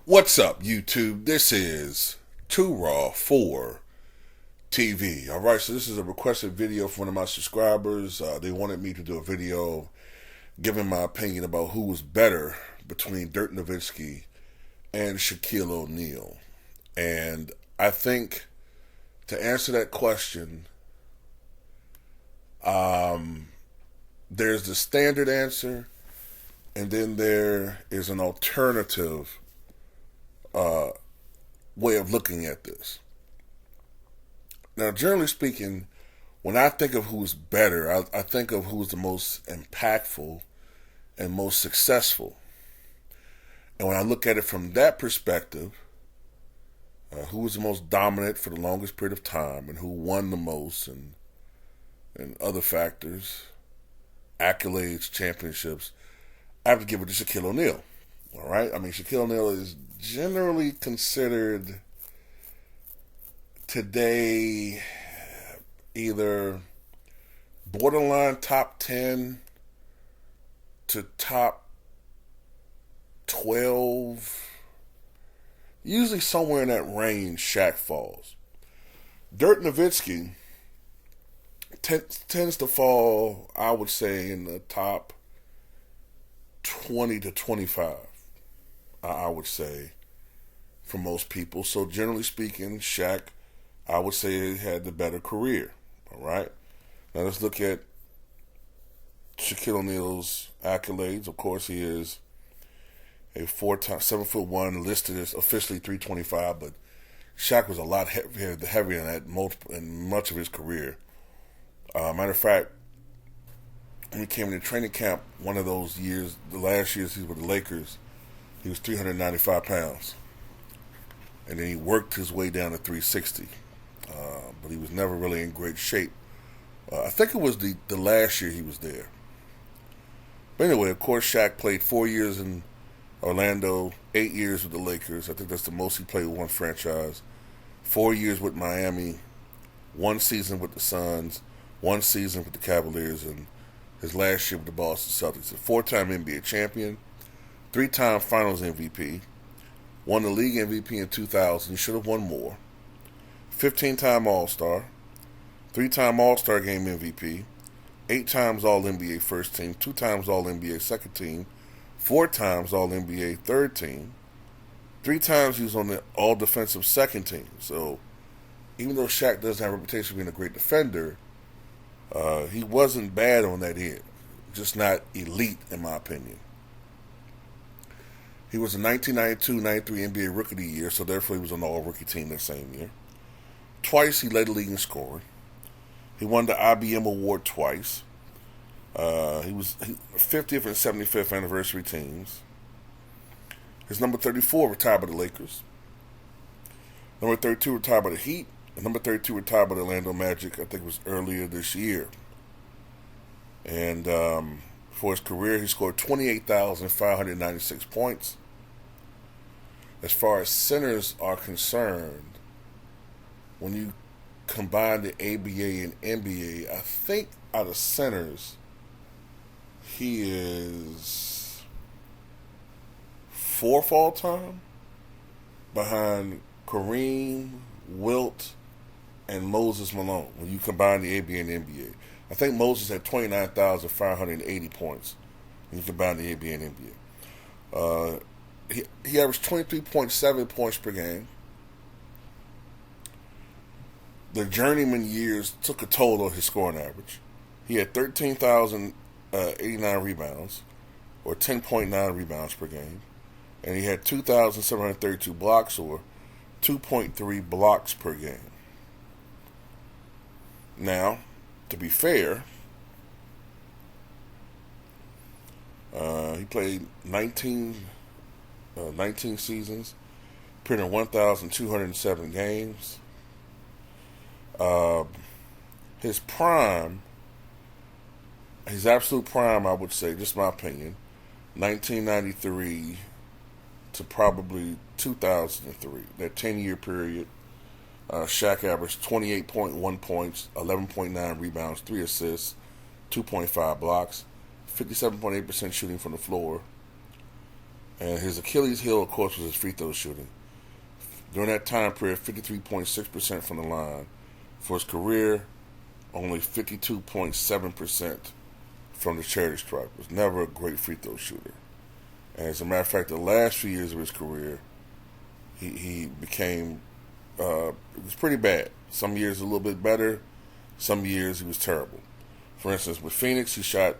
What's up, YouTube? This is Too Raw for TV. Alright, so this is a requested video from one of my subscribers. They wanted me to do a video giving my opinion about who was better between Dirk Nowitzki and Shaquille O'Neal. And I think to answer that question, there's the standard answer, and then there is an alternative way of looking at this. Now, generally speaking, when I think of who's better, I think of who's the most impactful and most successful. And when I look at it from that perspective, who was the most dominant for the longest period of time and who won the most and other factors, accolades, championships, I have to give it to Shaquille O'Neal. All right? I mean, Shaquille O'Neal is generally considered today either borderline top 10 to top 12. Usually somewhere in that range, Shaq falls. Dirk Nowitzki tends to fall, I would say, in the top 20 to 25. I would say, for most people. So generally speaking, Shaq, I would say, had the better career. All right. Now let's look at Shaquille O'Neal's accolades. Of course, he is a 7'1", listed as officially 325, but Shaq was a lot heavier than that in much of his career. Matter of fact, when he came into training camp, one of those years, the last years he was with the Lakers, he was 395 pounds. And then he worked his way down to 360. But he was never really in great shape. I think it was the last year he was there. But anyway, of course, Shaq played 4 years in Orlando, 8 years with the Lakers. I think that's the most he played with one franchise. 4 years with Miami, 1 season with the Suns, 1 season with the Cavaliers, and his last year with the Boston Celtics. A 4-time NBA champion, 3-time Finals MVP, won the league MVP in 2000. He should have won more. 15-time All-Star, 3-time All-Star Game MVP, 8 times All-NBA First Team, 2 times All-NBA Second Team, 4 times All-NBA Third Team, 3 times he was on the All-Defensive Second Team. So even though Shaq doesn't have a reputation for being a great defender, he wasn't bad on that end. Just not elite, in my opinion. He was a 1992-93 NBA Rookie of the Year, so therefore he was on the All-Rookie team that same year. Twice he led the league in scoring. He won the IBM Award twice. He was 50th and 75th anniversary teams. His number 34 retired by the Lakers. Number 32 retired by the Heat. And number 32 retired by the Orlando Magic, I think it was earlier this year. And for his career, he scored 28,596 points. As far as centers are concerned, when you combine the ABA and NBA, I think out of centers, he is 4th all time behind Kareem, Wilt, and Moses Malone when you combine the ABA and the NBA. I think Moses had 29,580 points when you combine the ABA and NBA. He averaged 23.7 points per game. The journeyman years took a toll on his scoring average. He had 13,089 rebounds, or 10.9 rebounds per game. And he had 2,732 blocks, or 2.3 blocks per game. Now, to be fair, he played 19 seasons, appeared in 1,207 games. His prime, his absolute prime, I would say, just my opinion, 1993 to probably 2003, that 10-year period. Shaq averaged 28.1 points, 11.9 rebounds, 3 assists, 2.5 blocks, 57.8% shooting from the floor, And his Achilles heel, of course, was his free throw shooting. During that time period, 53.6% from the line. For his career, only 52.7% from the charity stripe. Was never a great free throw shooter. And as a matter of fact, the last few years of his career, he became, it was pretty bad. Some years a little bit better, some years he was terrible. For instance, with Phoenix, he shot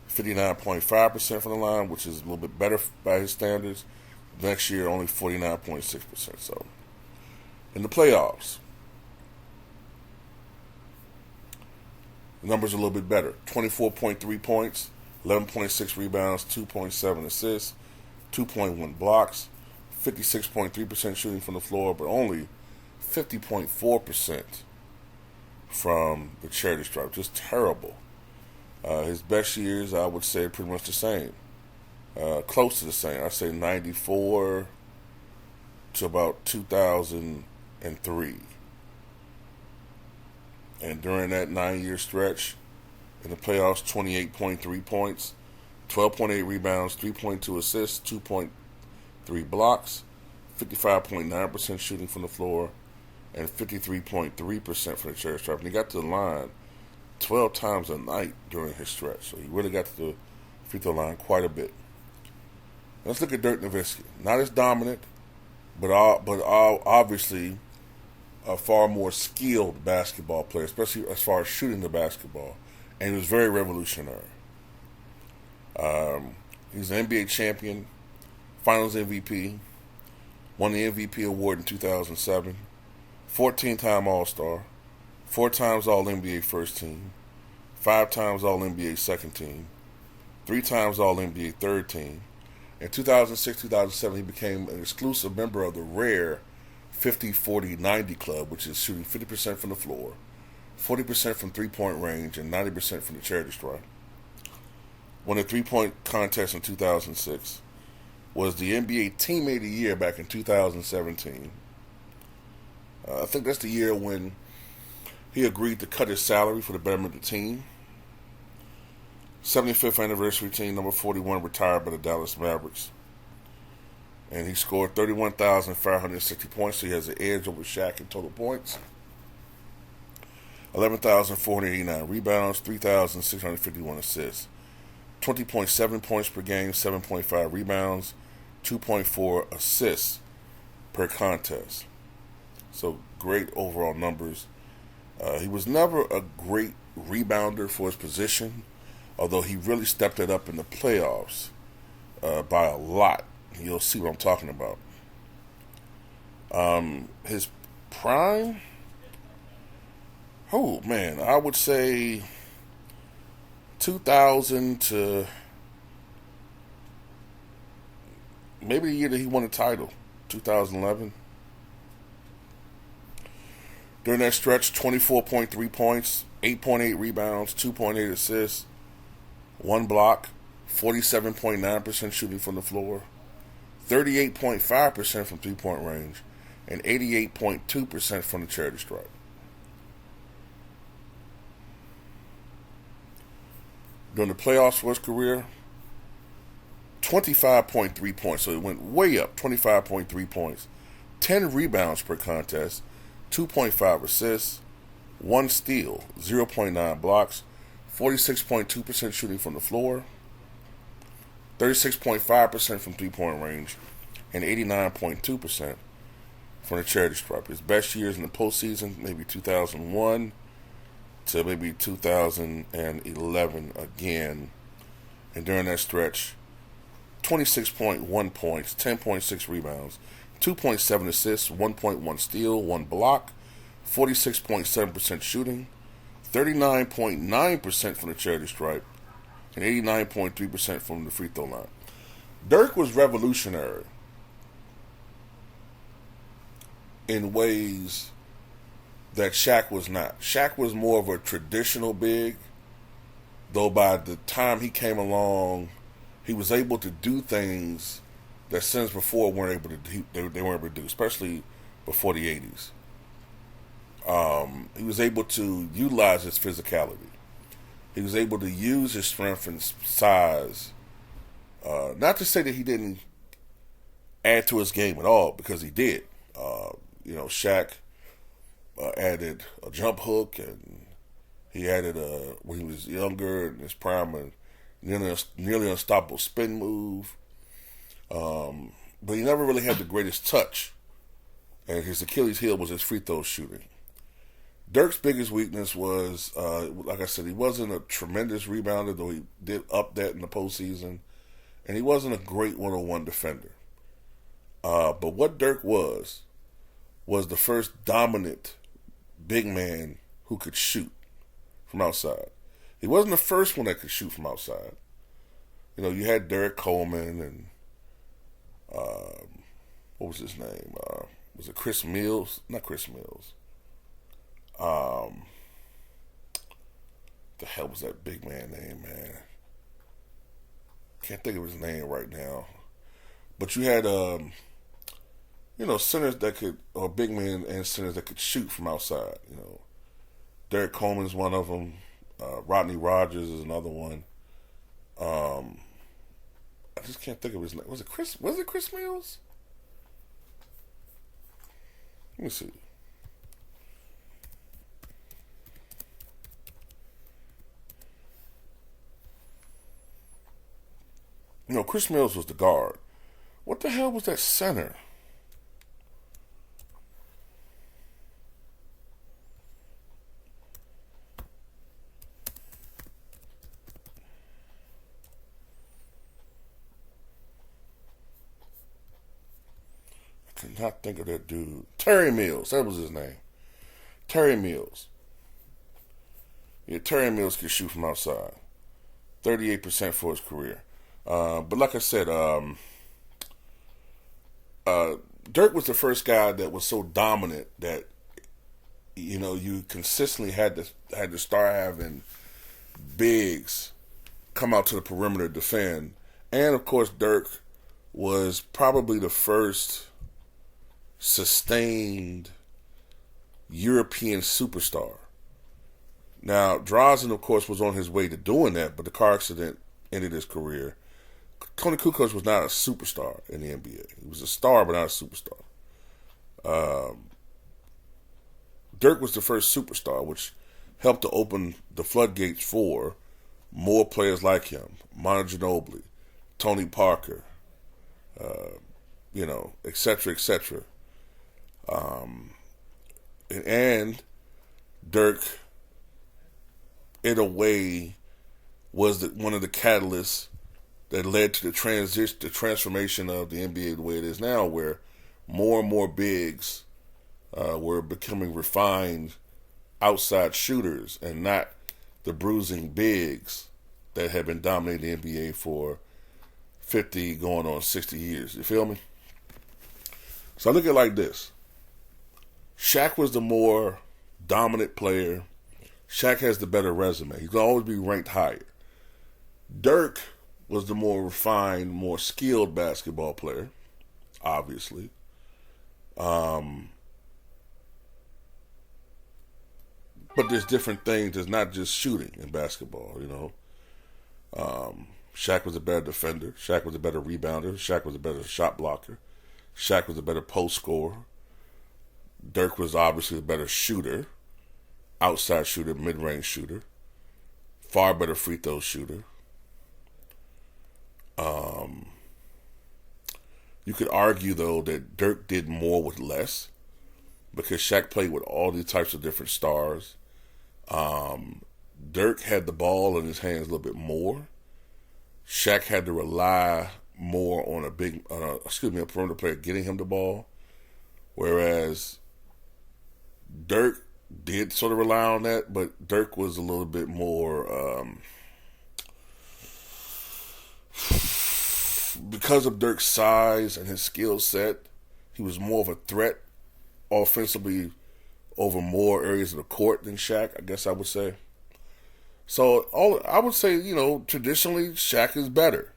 59.5% from the line, which is a little bit better by his standards. Next year, only 49.6%. So, in the playoffs, the numbers are a little bit better. 24.3 points, 11.6 rebounds, 2.7 assists, 2.1 blocks, 56.3% shooting from the floor, but only 50.4% from the charity stripe. Just terrible. His best years, I would say, are pretty much the same. Close to the same. I'd say 94 to about 2003. And during that 9-year stretch, in the playoffs, 28.3 points, 12.8 rebounds, 3.2 assists, 2.3 blocks, 55.9% shooting from the floor, and 53.3% from the charity stripe. And he got to the line 12 times a night during his stretch. So he really got to the free throw line quite a bit. Let's look at Dirk Nowitzki. Not as dominant, but obviously a far more skilled basketball player, especially as far as shooting the basketball. And he was very revolutionary. He's an NBA champion, Finals MVP, won the MVP award in 2007, 14-time All-Star, 4 times All-NBA first team, 5 times All-NBA second team, 3 times All-NBA third team. In 2006-2007, he became an exclusive member of the rare 50-40-90 club, which is shooting 50% from the floor, 40% from three-point range, and 90% from the charity stripe. Won a three-point contest in 2006. Was the NBA Teammate of the Year back in 2017. I think that's the year when he agreed to cut his salary for the betterment of the team. 75th anniversary team, number 41, retired by the Dallas Mavericks. And he scored 31,560 points, so he has an edge over Shaq in total points. 11,489 rebounds, 3,651 assists. 20.7 points per game, 7.5 rebounds, 2.4 assists per contest. So great overall numbers. He was never a great rebounder for his position, although he really stepped it up in the playoffs by a lot. You'll see what I'm talking about. His prime, oh man, I would say 2000 to maybe the year that he won the title, 2011. During that stretch, 24.3 points, 8.8 rebounds, 2.8 assists, 1 block, 47.9% shooting from the floor, 38.5% from three-point range, and 88.2% from the charity stripe. During the playoffs for his career, 25.3 points, so it went way up, 25.3 points, 10 rebounds per contest, 2.5 assists, 1 steal, 0.9 blocks, 46.2% shooting from the floor, 36.5% from three-point range, and 89.2% from the charity stripe. His best years in the postseason, maybe 2001 to maybe 2011 again. And during that stretch, 26.1 points, 10.6 rebounds, 2.7 assists, 1.1 steal, 1 block, 46.7% shooting, 39.9% from the charity stripe, and 89.3% from the free throw line. Dirk was revolutionary in ways that Shaq was not. Shaq was more of a traditional big, though by the time he came along, he was able to do things that centers before weren't able to do, they weren't able to do, especially before the 80s. He was able to utilize his physicality. He was able to use his strength and size. Not to say that he didn't add to his game at all because he did. Shaq added a jump hook, and he added when he was younger in his prime, a nearly unstoppable spin move. But he never really had the greatest touch, and his Achilles heel was his free throw shooting. Dirk's biggest weakness was, like I said, he wasn't a tremendous rebounder, though he did up that in the postseason, and he wasn't a great one-on-one defender. But what Dirk was the first dominant big man who could shoot from outside. He wasn't the first one that could shoot from outside. You had Derek Coleman and what was his name? Was it Chris Mills? Not Chris Mills. The hell was that big man name, man? Can't think of his name right now. But you had centers that could, or big men and centers that could shoot from outside. Derek Coleman's one of them. Rodney Rogers is another one. I just can't think of his name. Was it Chris Mills? Let me see. Chris Mills was the guard. What the hell was that center? I could not think of that dude. Terry Mills, that was his name. Terry Mills. Yeah, Terry Mills could shoot from outside. 38% for his career. But like I said, Dirk was the first guy that was so dominant that you consistently had to start having bigs come out to the perimeter to defend. And of course, Dirk was probably the first sustained European superstar. Now, Drazen, of course, was on his way to doing that, but the car accident ended his career. Tony Kukoc was not a superstar in the NBA. He was a star, but not a superstar. Dirk was the first superstar, which helped to open the floodgates for more players like him. Manu Ginobili, Tony Parker, et cetera, et cetera. And Dirk, in a way, was one of the catalysts that led to the transformation of the NBA the way it is now, where more and more bigs were becoming refined outside shooters and not the bruising bigs that had been dominating the NBA for 50 going on 60 years. You feel me? So I look at it like this. Shaq was the more dominant player. Shaq has the better resume. He can always be ranked higher. Dirk was the more refined, more skilled basketball player, obviously. But there's different things. There's not just shooting in basketball, Shaq was a better defender. Shaq was a better rebounder. Shaq was a better shot blocker. Shaq was a better post scorer. Dirk was obviously a better shooter, outside shooter, mid-range shooter, far better free throw shooter. You could argue, though, that Dirk did more with less because Shaq played with all these types of different stars. Dirk had the ball in his hands a little bit more. Shaq had to rely more on a perimeter player getting him the ball, whereas Dirk did sort of rely on that, but Dirk was a little bit more, because of Dirk's size and his skill set, he was more of a threat offensively over more areas of the court than Shaq, I guess I would say. So I would say, traditionally Shaq is better,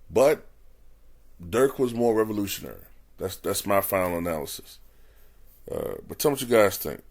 but Dirk was more revolutionary. That's my final analysis. But tell me what you guys think.